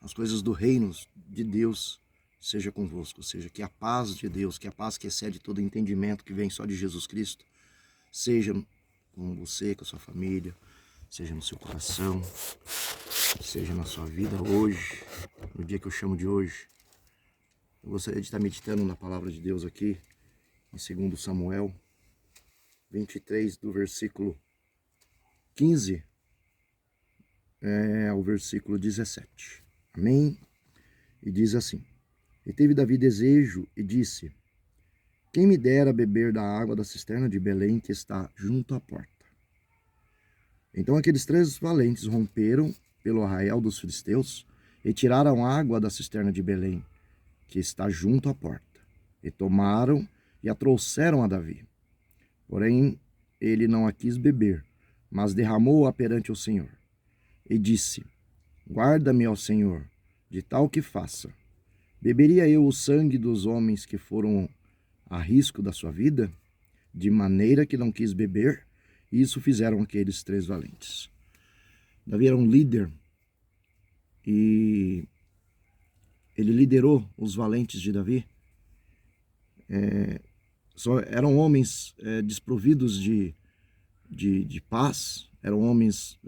as coisas do reino de Deus seja convosco. Ou seja, que a paz de Deus, que a paz que excede todo entendimento, que vem só de Jesus Cristo, seja com você, com a sua família, seja no seu coração, seja na sua vida hoje, no dia que eu chamo de hoje. Eu gostaria de estar meditando na palavra de Deus aqui, em 2 Samuel 23, do versículo 15 ao versículo 17. Amém? E diz assim: E teve Davi desejo e disse: Quem me dera beber da água da cisterna de Belém que está junto à porta? Então aqueles 3 valentes romperam pelo arraial dos filisteus e tiraram água da cisterna de Belém, que está junto à porta, e tomaram e a trouxeram a Davi. Porém, ele não a quis beber, mas derramou-a perante o Senhor. E disse: Guarda-me, ó Senhor, de tal que faça. Beberia eu o sangue dos homens que foram a risco da sua vida? De maneira que não quis beber, e isso fizeram aqueles 3 valentes. Davi era um líder, e ele liderou os valentes de Davi. Eram homens desprovidos de paz, eram homens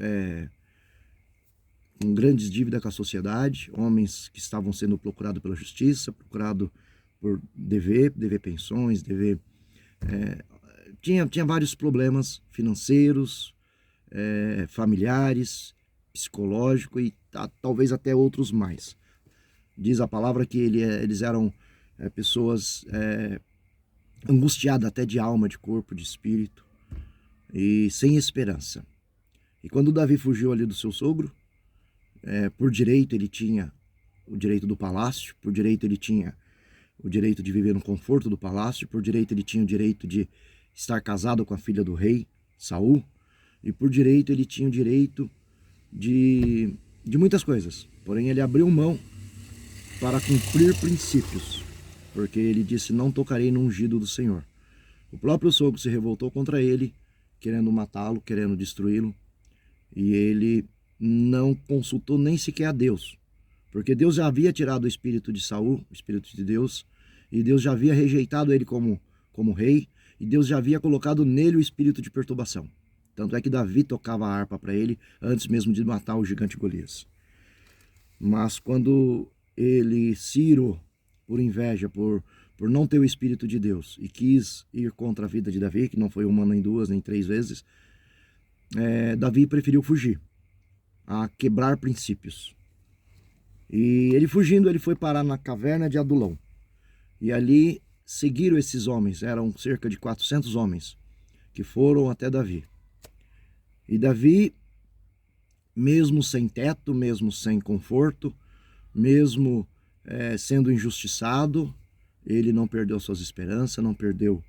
com grandes dívidas com a sociedade, homens que estavam sendo procurados pela justiça, procurados por dever pensões, tinha vários problemas financeiros, familiares, psicológicos e talvez até outros mais. Diz a palavra que eles eram pessoas angustiadas até de alma, de corpo, de espírito e sem esperança. E quando Davi fugiu ali do seu sogro, por direito ele tinha o direito do palácio, por direito ele tinha o direito de viver no conforto do palácio, por direito ele tinha o direito de estar casado com a filha do rei, Saul, e por direito ele tinha o direito de muitas coisas. Porém ele abriu mão para cumprir princípios, porque ele disse: não tocarei no ungido do Senhor. O próprio sogro se revoltou contra ele, querendo matá-lo, querendo destruí-lo, e ele não consultou nem sequer a Deus, porque Deus já havia tirado o espírito de Saul, o espírito de Deus, e Deus já havia rejeitado ele como rei, e Deus já havia colocado nele o espírito de perturbação. Tanto é que Davi tocava a harpa para ele antes mesmo de matar o gigante Golias. Mas quando ele se irou por inveja, por não ter o espírito de Deus, e quis ir contra a vida de Davi, que não foi uma nem 2 nem 3 vezes, Davi preferiu fugir, a quebrar princípios. E ele fugindo, ele foi parar na caverna de Adulão. E ali seguiram esses homens, eram cerca de 400 homens, que foram até Davi. E Davi, mesmo sem teto, mesmo sem conforto, mesmo sendo injustiçado, ele não perdeu suas esperanças, não perdeu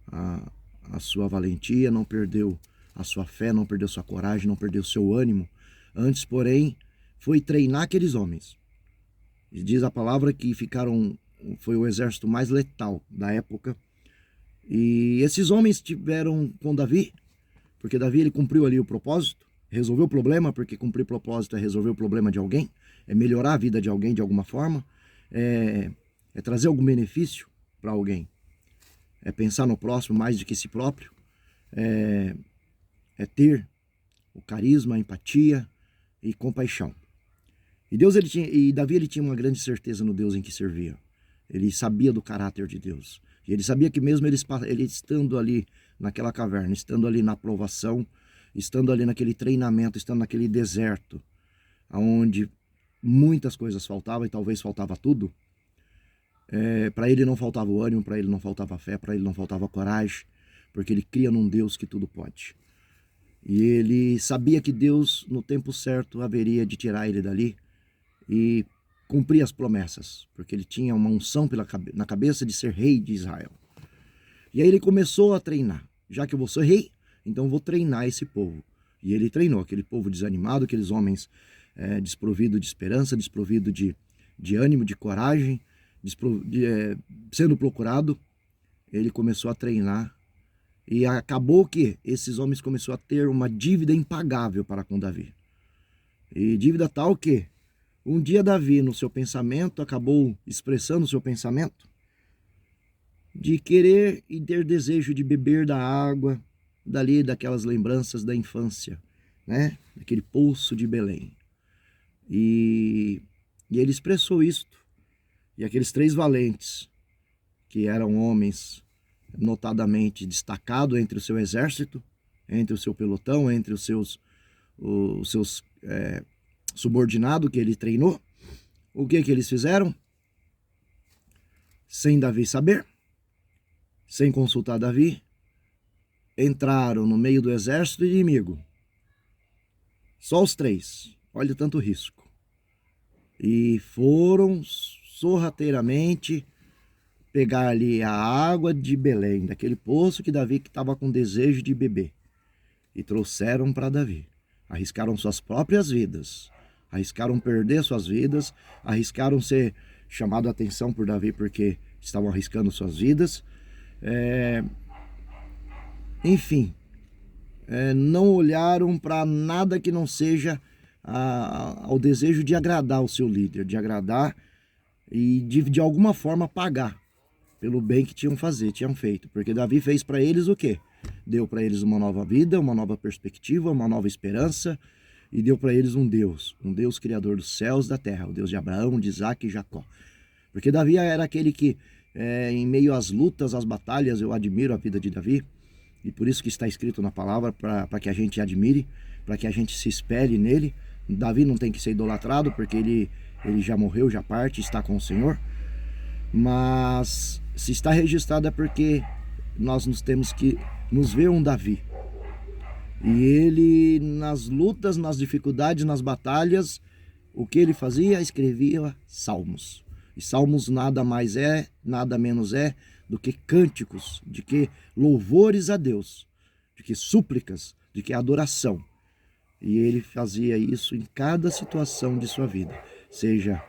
a sua valentia, não perdeu a sua fé, não perdeu sua coragem, não perdeu seu ânimo. Antes, porém, foi treinar aqueles homens. E diz a palavra que foi o exército mais letal da época. E esses homens tiveram com Davi, porque Davi ele cumpriu ali o propósito, resolveu o problema, porque cumprir propósito é resolver o problema de alguém, é melhorar a vida de alguém de alguma forma, é trazer algum benefício para alguém, é pensar no próximo mais do que si próprio, é ter o carisma, a empatia e compaixão. E Davi ele tinha uma grande certeza no Deus em que servia. Ele sabia do caráter de Deus. E ele sabia que mesmo ele estando ali naquela caverna, estando ali na provação, estando ali naquele treinamento, estando naquele deserto, onde muitas coisas faltavam e talvez faltava tudo, para ele não faltava o ânimo, para ele não faltava a fé, para ele não faltava a coragem, porque ele cria num Deus que tudo pode. E ele sabia que Deus, no tempo certo, haveria de tirar ele dali e cumprir as promessas, porque ele tinha uma unção na cabeça de ser rei de Israel. E aí ele começou a treinar. Já que eu vou ser rei, então eu vou treinar esse povo. E ele treinou aquele povo desanimado, aqueles homens desprovidos de esperança, desprovidos de ânimo, de coragem, sendo procurado. Ele começou a treinar. E acabou que esses homens começaram a ter uma dívida impagável para com Davi. E dívida tal que Um dia Davi, no seu pensamento, acabou expressando o seu pensamento de querer e ter desejo de beber da água dali, daquelas lembranças da infância, né? Daquele poço de Belém. E ele expressou isto. E aqueles 3 valentes, que eram homens notadamente destacados entre o seu exército, entre o seu pelotão, entre os seus subordinados que ele treinou, o que eles fizeram? Sem Davi saber, sem consultar Davi, entraram no meio do exército inimigo. Só os 3, olha tanto risco. E foram sorrateiramente pegar ali a água de Belém, daquele poço que Davi estava com desejo de beber. E trouxeram para Davi. Arriscaram suas próprias vidas. Arriscaram perder suas vidas. Arriscaram ser chamado a atenção por Davi porque estavam arriscando suas vidas. Enfim, não olharam para nada que não seja ao desejo de agradar o seu líder, de agradar e de alguma forma pagar pelo bem que tinham feito. Porque Davi fez para eles o quê? Deu para eles uma nova vida, uma nova perspectiva, uma nova esperança, e deu para eles um Deus criador dos céus e da terra, o Deus de Abraão, de Isaac e Jacó. Porque Davi era aquele que, em meio às lutas, às batalhas, eu admiro a vida de Davi, e por isso que está escrito na palavra, para que a gente admire, para que a gente se espelhe nele. Davi não tem que ser idolatrado, porque ele já morreu, já parte, está com o Senhor. Mas se está registrado é porque nós temos que nos ver um Davi. E ele, nas lutas, nas dificuldades, nas batalhas, o que ele fazia? Escrevia salmos. E salmos nada mais é, nada menos é do que cânticos, de que louvores a Deus, de que súplicas, de que adoração. E ele fazia isso em cada situação de sua vida, seja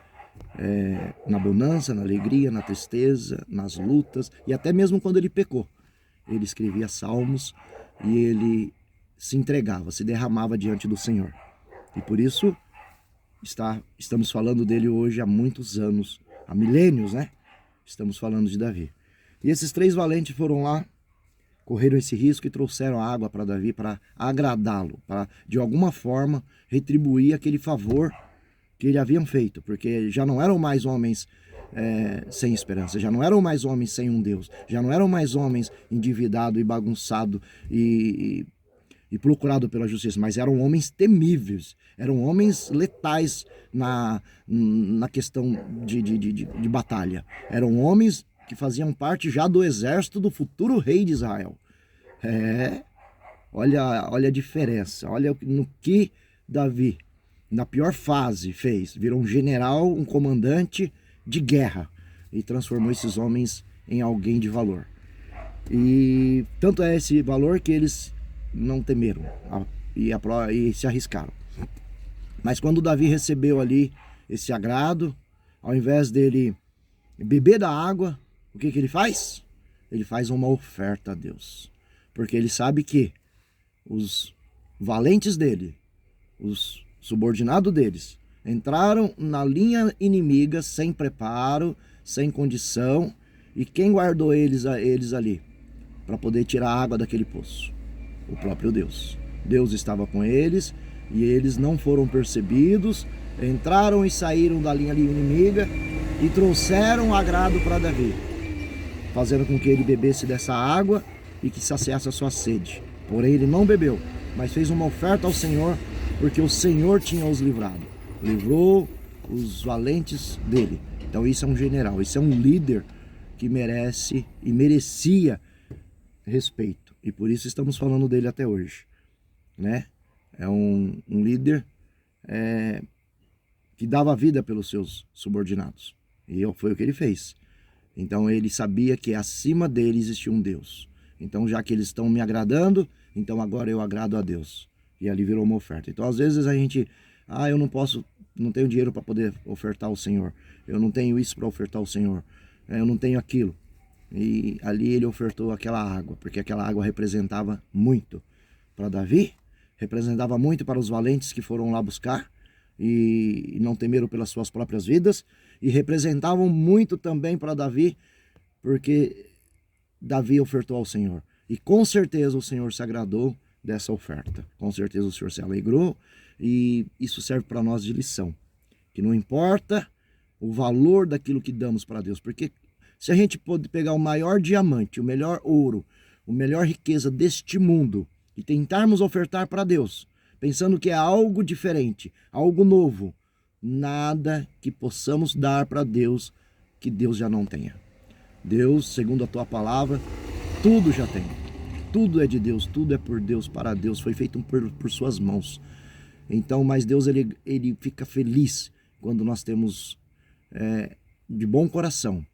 na bonança, na alegria, na tristeza, nas lutas, e até mesmo quando ele pecou. Ele escrevia salmos e ele se entregava, se derramava diante do Senhor. E por isso estamos falando dele hoje há muitos anos, há milênios, né? Estamos falando de Davi. E esses 3 valentes foram lá, correram esse risco e trouxeram água para Davi para agradá-lo, para de alguma forma retribuir aquele favor que ele haviam feito, porque já não eram mais homens sem esperança, já não eram mais homens sem um Deus, já não eram mais homens endividados e bagunçados e procurados pela justiça, mas eram homens temíveis, eram homens letais na questão de batalha, eram homens que faziam parte já do exército do futuro rei de Israel. Olha a diferença, olha no que Davi, na pior fase, fez. Virou um general, um comandante de guerra e transformou esses homens em alguém de valor. E tanto é esse valor que eles não temeram e se arriscaram. Mas quando Davi recebeu ali esse agrado, ao invés dele beber da água, o que ele faz? Ele faz uma oferta a Deus. Porque ele sabe que os valentes dele, os subordinados deles, entraram na linha inimiga sem preparo, sem condição. E quem guardou eles ali para poder tirar a água daquele poço? O próprio Deus. Deus estava com eles e eles não foram percebidos, entraram e saíram da linha inimiga e trouxeram agrado para Davi, fazendo com que ele bebesse dessa água e que saciasse a sua sede. Porém ele não bebeu, mas fez uma oferta ao Senhor, porque o Senhor tinha os livrado. Livrou os valentes dele. Então isso é um general, isso é um líder que merece e merecia respeito. E por isso estamos falando dele até hoje, né? É um líder que dava vida pelos seus subordinados. E foi o que ele fez. Então ele sabia que acima dele existia um Deus. Então já que eles estão me agradando, então agora eu agrado a Deus. E ali virou uma oferta. Então às vezes a gente, eu não tenho dinheiro para poder ofertar ao Senhor. Eu não tenho isso para ofertar ao Senhor. Eu não tenho aquilo. E ali ele ofertou aquela água, porque aquela água representava muito para Davi, representava muito para os valentes que foram lá buscar, e não temeram pelas suas próprias vidas, e representavam muito também para Davi, porque Davi ofertou ao Senhor. E com certeza o Senhor se agradou dessa oferta. Com certeza o Senhor se alegrou, e isso serve para nós de lição. Que não importa o valor daquilo que damos para Deus, porque se a gente pode pegar o maior diamante, o melhor ouro, a melhor riqueza deste mundo e tentarmos ofertar para Deus, pensando que é algo diferente, algo novo, nada que possamos dar para Deus que Deus já não tenha. Deus, segundo a tua palavra, tudo já tem. Tudo é de Deus, tudo é por Deus, para Deus, foi feito por suas mãos. Então, mas Deus ele fica feliz quando nós temos de bom coração,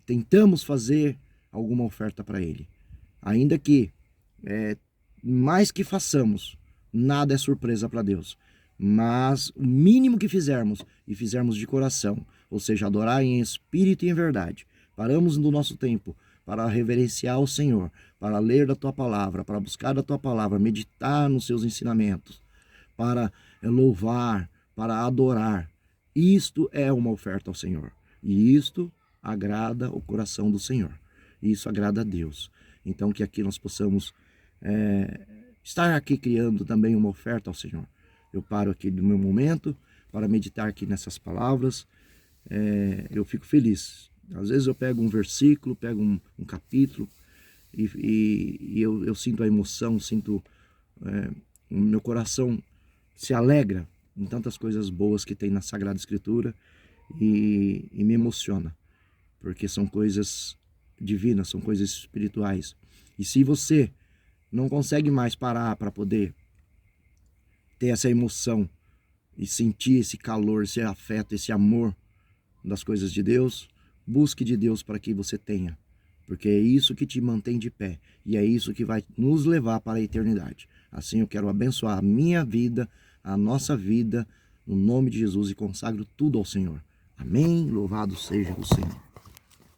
tentamos fazer alguma oferta para Ele. Ainda que mais que façamos, nada é surpresa para Deus. Mas o mínimo que fizermos, e fizermos de coração, ou seja, adorar em espírito e em verdade, paramos no nosso tempo para reverenciar o Senhor, para ler da Tua Palavra, para buscar da Tua Palavra, meditar nos Seus ensinamentos, para louvar, para adorar. Isto é uma oferta ao Senhor. E isto agrada o coração do Senhor. Isso agrada a Deus. Então que aqui nós possamos estar aqui criando também uma oferta ao Senhor. Eu paro aqui no meu momento para meditar aqui nessas palavras. Eu fico feliz. Às vezes eu pego um versículo, pego um capítulo e eu sinto a emoção, sinto o meu coração se alegra em tantas coisas boas que tem na Sagrada Escritura e me emociona, porque são coisas divinas, são coisas espirituais. E se você não consegue mais parar para poder ter essa emoção e sentir esse calor, esse afeto, esse amor das coisas de Deus, busque de Deus para que você tenha, porque é isso que te mantém de pé e é isso que vai nos levar para a eternidade. Assim eu quero abençoar a minha vida, a nossa vida, no nome de Jesus, e consagro tudo ao Senhor. Amém? Louvado seja o Senhor.